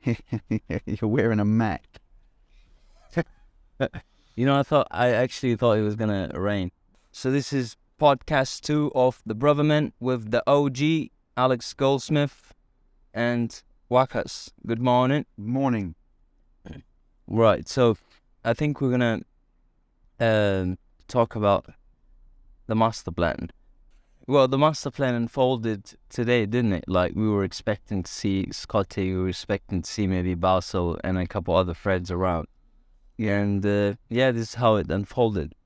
You're wearing a Mac. I actually thought it was gonna rain. So this is podcast 2 of the Brothermen with the OG Alex Goldsmith and Wakas. Good morning. Morning. Right, so I think we're gonna talk about the master plan. Well, the master plan unfolded today, didn't it? Like, we were expecting to see Scotty, we were expecting to see maybe Basil and a couple other friends around. And this is how it unfolded.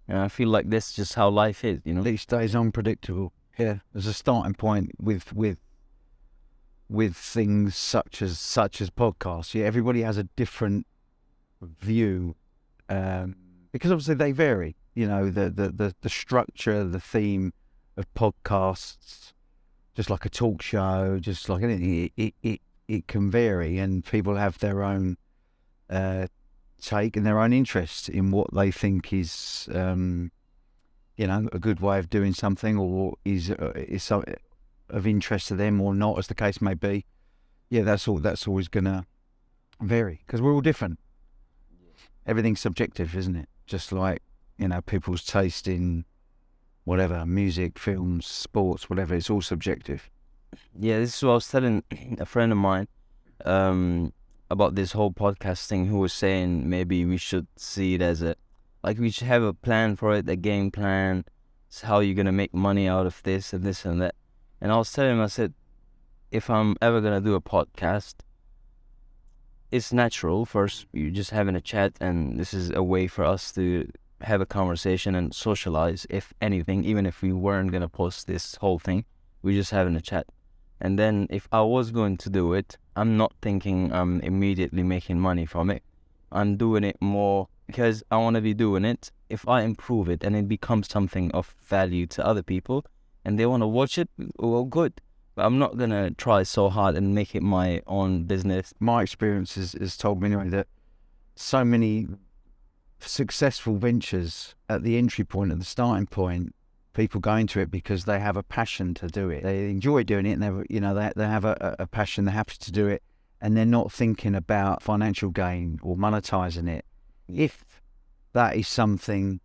And I feel like that's just how life is, Each day is unpredictable. Yeah, there's a starting point with things such as podcasts. Yeah, everybody has a different view, because obviously they vary. The structure, the theme of podcasts, just like a talk show, just like anything, it can vary, and people have their own take and their own interest in what they think is a good way of doing something, or is of interest to them or not, as the case may be. Yeah, that's always gonna vary because we're all different. Everything's subjective, isn't it? Just like people's taste in whatever, music, films, sports, whatever, it's all subjective. Yeah, this is what I was telling a friend of mine about this whole podcast thing, who was saying maybe we should see it as we should have a plan for it, a game plan. It's how you're going to make money out of this and this and that. And I was telling him, I said, if I'm ever going to do a podcast, it's natural. First, you're just having a chat, and this is a way for us to have a conversation and socialize, if anything, even if we weren't going to post this whole thing, we're just having a chat. And then if I was going to do it, I'm not thinking I'm immediately making money from it. I'm doing it more because I want to be doing it. If I improve it and it becomes something of value to other people and they want to watch it, well, good. But I'm not going to try so hard and make it my own business. My experience has told me anyway that so many successful ventures at the entry point, at the starting point, people go into it because they have a passion to do it. They enjoy doing it, and they have a passion. They're happy to do it, and they're not thinking about financial gain or monetizing it. If that is something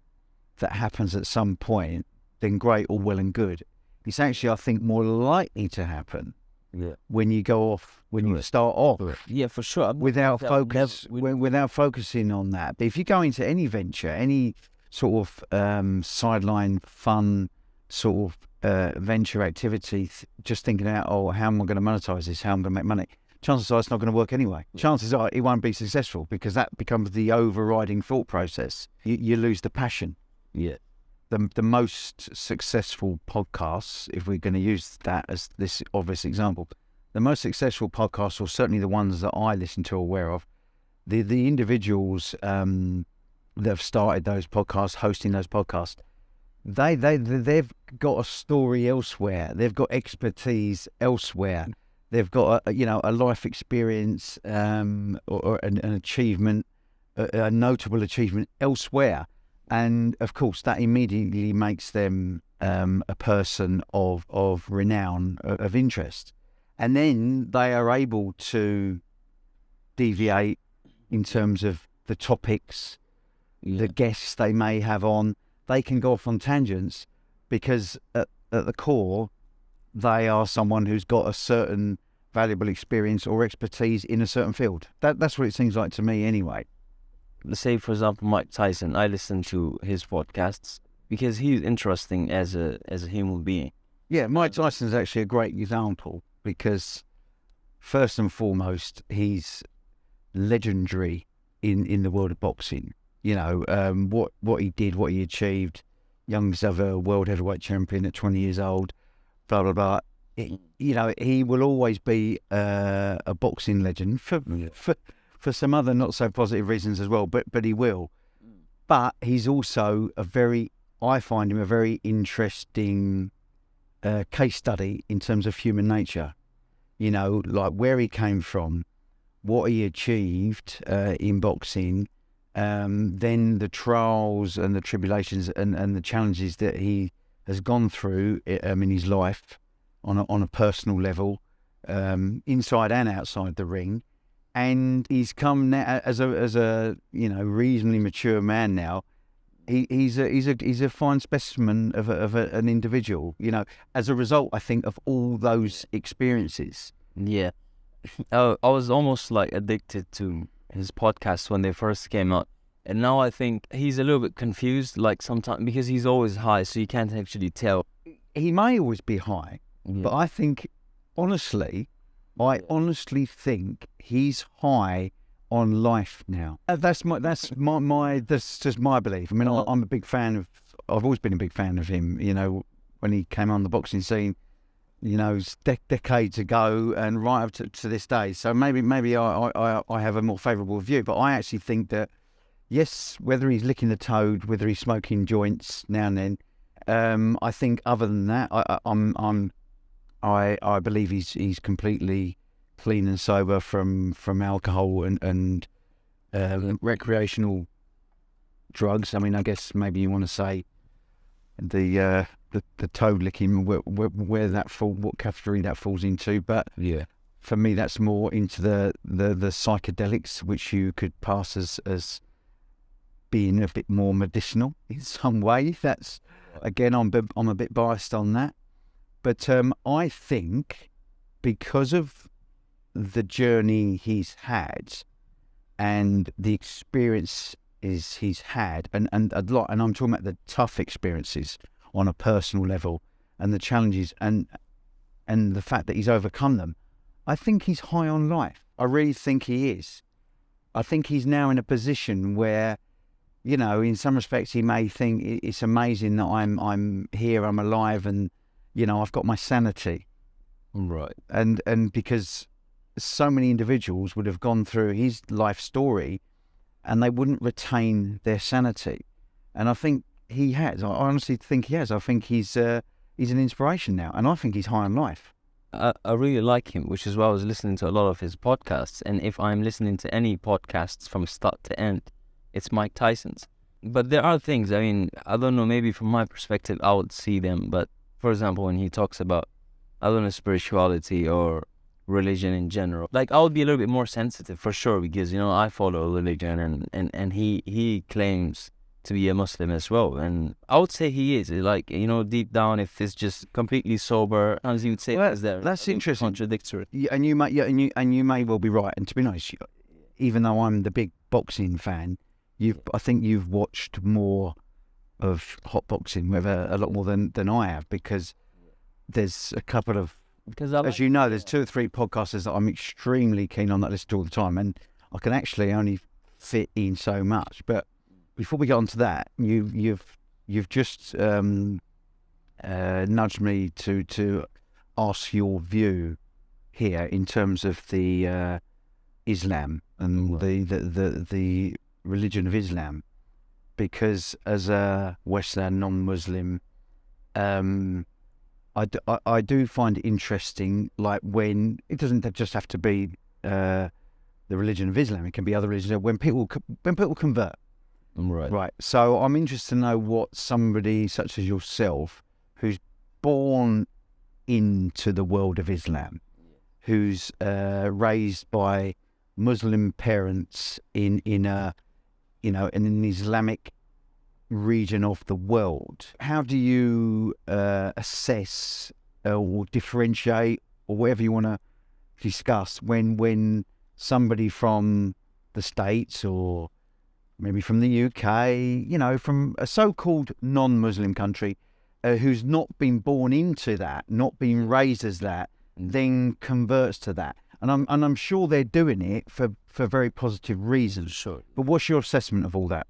that happens at some point, then great, all well and good. It's actually, I think, more likely to happen when you go off, when you start off. Yeah, for sure. Without focusing on that. But if you go into any venture, any sort of sideline fun sort of venture activity, just thinking out, how am I going to monetize this? How am I going to make money? Chances are it's not going to work anyway. Chances are it won't be successful because that becomes the overriding thought process. You lose the passion. Yeah. The most successful podcasts, if we're going to use that as this obvious example, the most successful podcasts, or certainly the ones that I listen to or aware of, the individuals that have started those podcasts, hosting those podcasts, they've got a story elsewhere. They've got expertise elsewhere. They've got a life experience or an achievement, a notable achievement elsewhere. And of course, that immediately makes them a person of renown, of interest. And then they are able to deviate in terms of the topics, the guests they may have on. They can go off on tangents because at the core, they are someone who's got a certain valuable experience or expertise in a certain field. That's what it seems like to me anyway. Let's say, for example, Mike Tyson. I listen to his podcasts because he's interesting as a human being. Yeah, Mike Tyson is actually a great example because first and foremost, he's legendary in the world of boxing. What he did, what he achieved, youngest ever world heavyweight champion at 20 years old, blah, blah, blah. He will always be a boxing legend for some other not so positive reasons as well, but he will. But he's also I find him a very interesting case study in terms of human nature. Like where he came from, what he achieved in boxing, then the trials and the tribulations and the challenges that he has gone through in his life on a personal level, inside and outside the ring. and he's come now as a reasonably mature man now. He's a fine specimen of an individual. As a result, I think, of all those experiences. Yeah. I was almost like addicted to his podcasts when they first came out. And now I think he's a little bit confused, like sometimes, because he's always high, so you can't actually tell. He may always be high, but I think, honestly, think he's high on life now. That's just my belief. I mean, I'm a big fan of. I've always been a big fan of him. When he came on the boxing scene, decades ago, and right up to this day. So maybe I have a more favourable view. But I actually think that. Yes, whether he's licking the toad, whether he's smoking joints now and then, I think other than that, I believe he's completely clean and sober from alcohol and recreational drugs. I mean, I guess maybe you want to say the toad licking, where that what category that falls into, but yeah, for me that's more into the psychedelics, which you could pass as being a bit more medicinal in some way. That's, again, I'm a bit biased on that, but I think because of the journey he's had and the experiences he's had, and a lot, and I'm talking about the tough experiences on a personal level, and the challenges, and the fact that he's overcome them, I think he's high on life. I really think he is. I think he's now in a position where, in some respects, he may think it's amazing that I'm here, I'm alive, and I've got my sanity. Right. And because so many individuals would have gone through his life story, and they wouldn't retain their sanity. And I think he has. I honestly think he has. I think he's an inspiration now, and I think he's high on life. I really like him, which is why I was listening to a lot of his podcasts. And if I'm listening to any podcasts from start to end, it's Mike Tyson's. But there are things, I mean, I don't know, maybe from my perspective, I would see them. But for example, when he talks about, I don't know, spirituality or religion in general, like I would be a little bit more sensitive for sure, because, I follow religion and he claims to be a Muslim as well. And I would say he is, like, deep down, if it's just completely sober, as you would say, that's interesting. Contradictory. Yeah, and you may well be right. And to be honest, even though I'm the big boxing fan, I think you've watched more of hot boxing, whether a lot more than I have, because there's a couple of, as you know, there's 2 or 3 podcasters that I'm extremely keen on that I listen to all the time, and I can actually only fit in so much. But before we get on to that, you've just nudged me to ask your view here in terms of the Islam and the religion of Islam, because as a Western non-Muslim, I do find it interesting, like when it doesn't just have to be the religion of Islam, it can be other religions, when people convert. Right. So I'm interested to know what somebody such as yourself, who's born into the world of Islam, who's raised by Muslim parents in an Islamic region of the world, how do you assess or differentiate, or whatever you want to discuss, when somebody from the States, or maybe from the UK, from a so-called non-Muslim country, who's not been born into that, not been raised as that, then converts to that? And I'm sure they're doing it for very positive reasons. Sure. But what's your assessment of all that?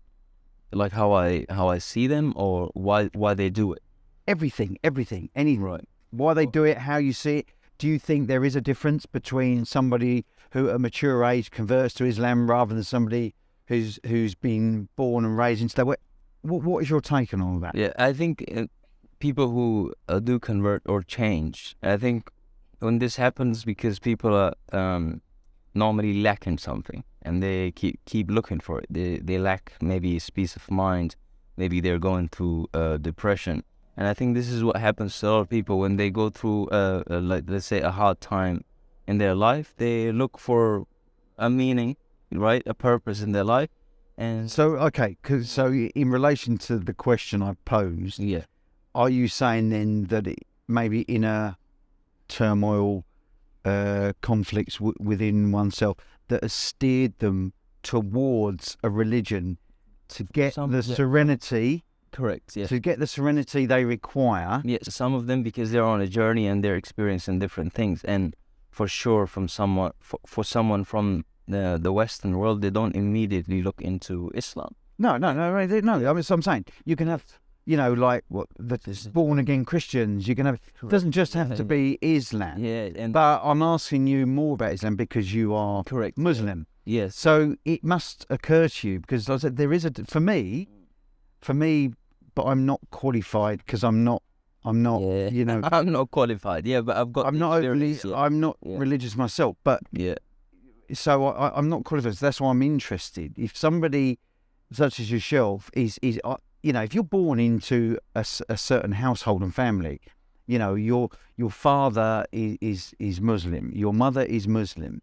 Like how I see them, or why they do it? Everything. Right. Why they do it, how you see it. Do you think there is a difference between somebody who at a mature age converts to Islam rather than somebody who's been born and raised into that? What is your take on all of that? Yeah, I think people who do convert or change, I think when this happens, because people are normally lacking something, and they keep looking for it. They lack maybe peace of mind. Maybe they're going through depression. And I think this is what happens to a lot of people when they go through, like, let's say, a hard time in their life. They look for a meaning, right? A purpose in their life. And So, okay, so in relation to the question I posed, yeah, are you saying then that maybe inner turmoil, conflicts within oneself that has steered them towards a religion to get the serenity, correct, yeah. to get the serenity they require? Yeah, some of them because they're on a journey and they're experiencing different things. And for sure, from someone, for someone from the Western world, they don't immediately look into Islam. No. I mean, so I'm saying you can have, like the born again Christians. You can have. It doesn't just have to be Islam. Yeah, and But I'm asking you more about Islam because you are correct Muslim. yes. So it must occur to you because I said there is for me, but I'm not qualified because I'm not. Yeah. I'm not qualified. Yeah, but I've got. I'm not overly. Yeah. I'm not Yeah. religious myself, but Yeah. so I'm not qualified. So that's why I'm interested. If somebody such as yourself is if you're born into a certain household and family, your father is Muslim, your mother is Muslim,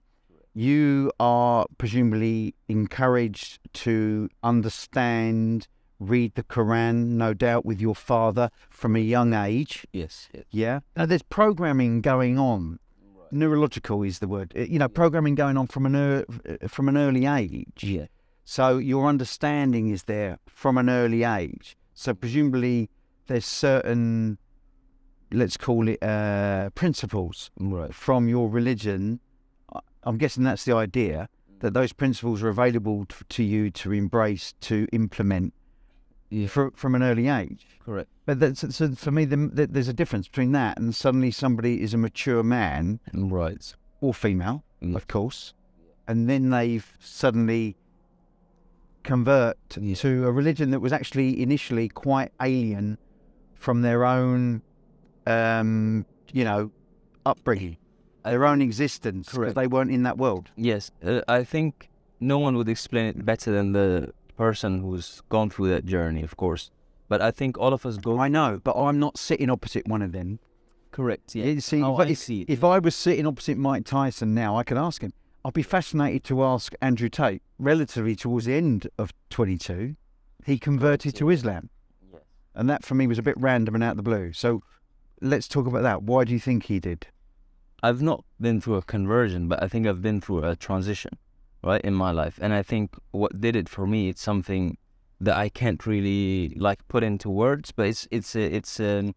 you are presumably encouraged to understand, read the Quran, no doubt, with your father from a young age. Yes. Yes. Yeah. Now there's programming going on. Neurological is the word. Programming going on from an early age. Yeah. So your understanding is there from an early age. So presumably there's certain, let's call it, principles Right. from your religion. I'm guessing that's the idea, that those principles are available to you to embrace, to implement from an early age. Correct. But so for me, there's a difference between that and suddenly somebody is a mature man, Right. or female, of course, and then they've suddenly convert to a religion that was actually initially quite alien from their own, upbringing, their own existence, because they weren't in that world. Yes, I think no one would explain it better than the person who's gone through that journey, of course. But I think all of us go. I know, but I'm not sitting opposite one of them. Correct. Yeah. You see, if I was sitting opposite Mike Tyson now, I could ask him. I'd be fascinated to ask Andrew Tate, relatively towards the end of 22, he converted to Islam. Yes. And that for me was a bit random and out of the blue. So let's talk about that. Why do you think he did? I've not been through a conversion, but I think I've been through a transition, right, in my life. And I think what did it for me, it's something that I can't really put into words, but it's an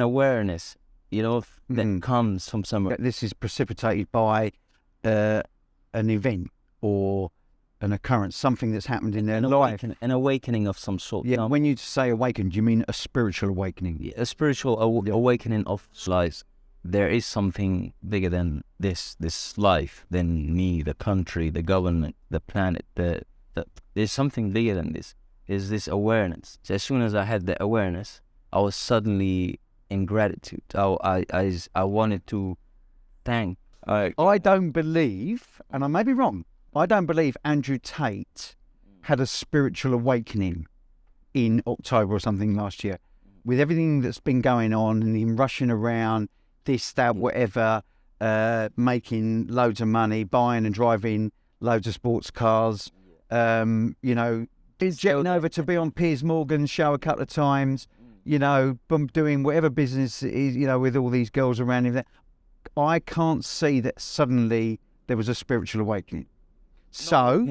awareness, that comes from somewhere. This is precipitated by an event or an occurrence, something that's happened in their life. An awakening of some sort. Yeah, when you say awakened, do you mean a spiritual awakening? Yeah, a spiritual awakening of life. There is something bigger than this life, than me, the country, the government, the planet. There's something bigger than this. There's this awareness. So as soon as I had that awareness, I was suddenly in gratitude. I wanted to thank. I don't believe, and I may be wrong, I don't believe Andrew Tate had a spiritual awakening in October or something last year. With everything that's been going on and him rushing around, this, that, whatever, making loads of money, buying and driving loads of sports cars, jetting over to be on Piers Morgan's show a couple of times, doing whatever business it is, with all these girls around him. I can't see that suddenly there was a spiritual awakening. So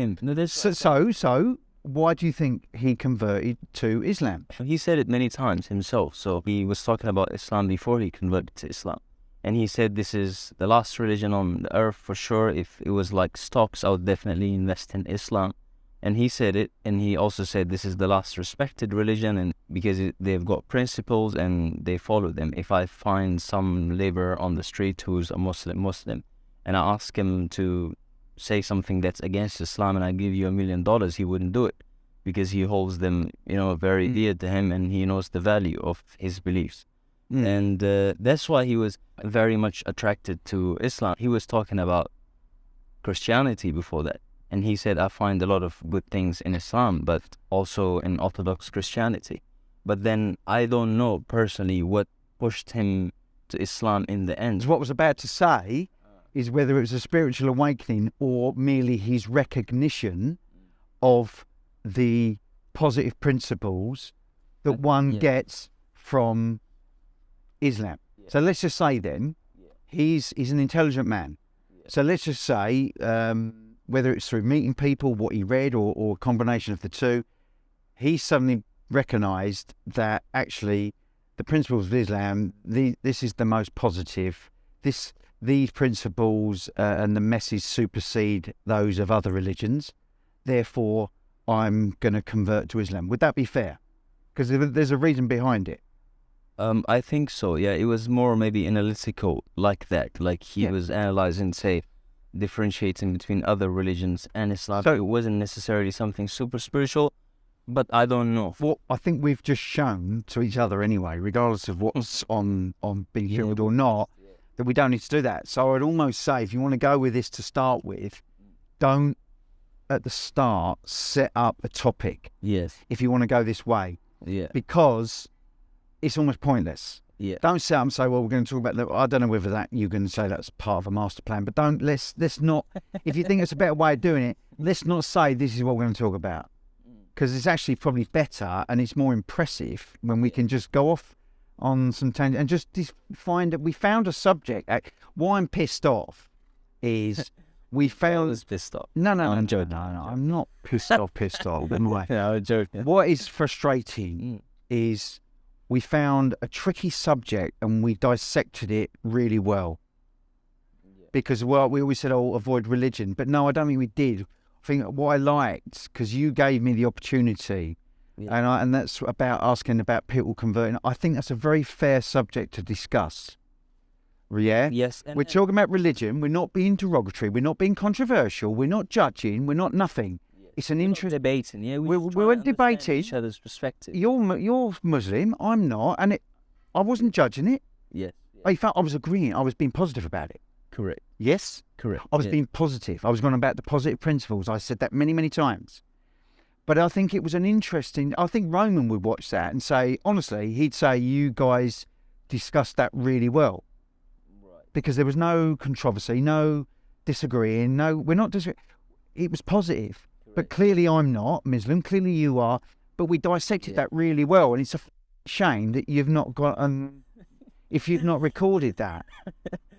why do you think he converted to Islam? He said it many times himself. So he was talking about Islam before he converted to Islam. And he said this is the last religion on the earth for sure. If it was like stocks, I would definitely invest in Islam. And he said it, and he also said this is the last respected religion, and because they've got principles and they follow them. If I find some laborer on the street who's a Muslim, and I ask him to say something that's against Islam, and I give you $1 million, he wouldn't do it, because he holds them, very dear to him, and he knows the value of his beliefs. And that's why he was very much attracted to Islam. He was talking about Christianity before that. And he said, I find a lot of good things in Islam, but also in Orthodox Christianity. But then I don't know personally what pushed him to Islam in the end. What I was about to say is whether it was a spiritual awakening or merely his recognition of the positive principles that one gets from Islam. So let's just say then, he's an intelligent man. So let's just say, whether it's through meeting people, what he read, or a combination of the two, he suddenly recognised that actually the principles of Islam, this is the most positive. These principles and the message supersede those of other religions. Therefore, I'm going to convert to Islam. Would that be fair? Because there's a reason behind it. I think so. Yeah, it was more maybe analytical like that. Like he was analyzing, say, differentiating between other religions and Islam. So it wasn't necessarily something super spiritual, but I don't know. What I think we've just shown to each other anyway, regardless of what's on being filmed or not, that we don't need to do that. So I'd almost say, if you want to go with this to start with, don't at the start set up a topic. Yes. If you want to go this way. Yeah. Because it's almost pointless. Yeah. Don't set up and say, well, we're going to talk about I don't know whether that you're going to say that's part of a master plan, but let's not, if you think it's a better way of doing it, let's not say this is what we're going to talk about. Because it's actually probably better and it's more impressive when we can just go off on some tangent and just find that we found a subject. Why I'm pissed off is we found... I was pissed off. No, I'm joking. No, I'm not pissed off. Anyway. No, I'm joking. What is frustrating is we found a tricky subject and we dissected it really well. Because, we always said, avoid religion. But no, I don't think we did. I think what I liked, because you gave me the opportunity, and that's about asking about people converting. I think that's a very fair subject to discuss. Yeah? Yes. We're talking about religion. We're not being derogatory. We're not being controversial. We're not judging. We're not nothing. It's an interest. Debating, yeah. We're debating each other's perspective. You're Muslim. I'm not, and I wasn't judging it. Yes. In fact, I was agreeing. I was being positive about it. Correct. Yes? Correct. I was being positive. I was going about the positive principles. I said that many, many times. But I think it was an interesting... I think Roman would watch that and say, honestly, he'd say, you guys discussed that really well. Right. Because there was no controversy, no disagreeing, we're not disagreeing. It was positive. Correct. But clearly I'm not Muslim, clearly you are. But we dissected that really well. And it's a shame that you've not got... if you've not recorded that.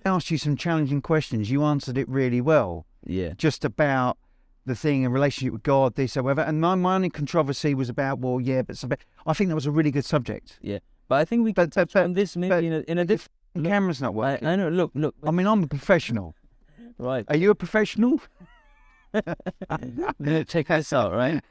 I asked you some challenging questions. You answered it really well. Yeah. Just about the thing in relationship with God, this, however. And my only controversy was about, I think that was a really good subject. Yeah. But I think we can touch on this maybe in a different... The camera's not working. I know, look. I mean, I'm a professional. Right. Are you a professional? Check this out, right?